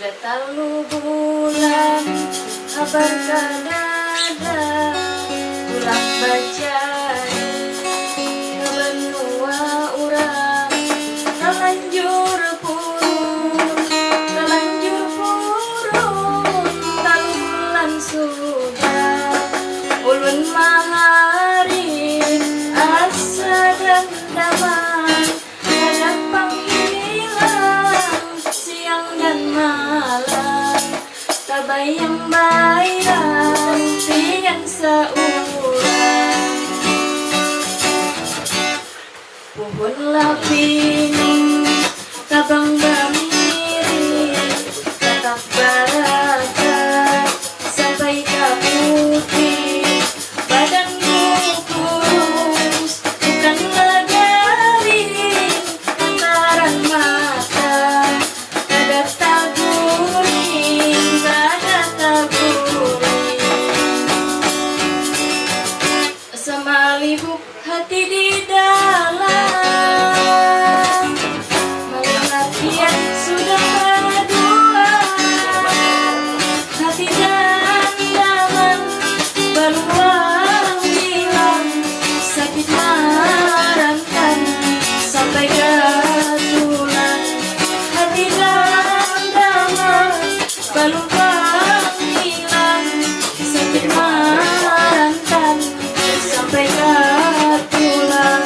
Sudah tahu bulan kabar kadada ulang baca benua urang terlanjur purun talu bulan sudah ulun maharin asa dan damai ada panggilan siang dan malam tabayang bayang tiang saulang pohon lapin tabang bamiri tetap barakat sampai ke putih badanku kurus bukanlah garing lantaran mata ada taguring semalibuk hati di dalam melihat dia sudah berdua hati dan dalam berulang bilang sakit merantan sampai ke tulang hati dan dalam berulang bilang sakit merantan sampai ke tulang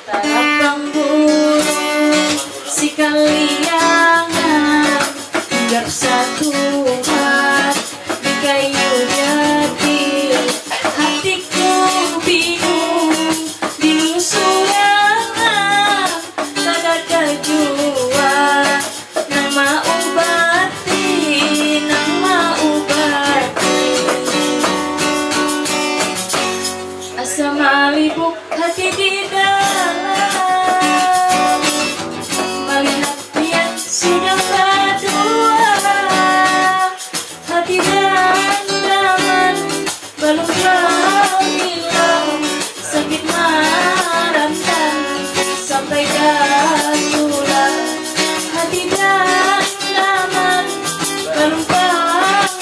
tarapang burung si kaliangan hinggap satu mat di kayu jati hatiku bingung dilusurangan tak ada jua nama ubati asa malibuk hati di dalam melihat dia sudah berdua hati dan daman belum hilang sakit merantan sampai ke tulang hati dan daman belum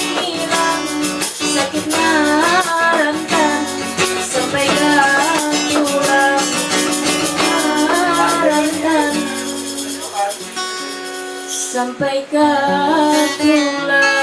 hilang sakit merantan sampai ke tulang merantan sampai ke tulang.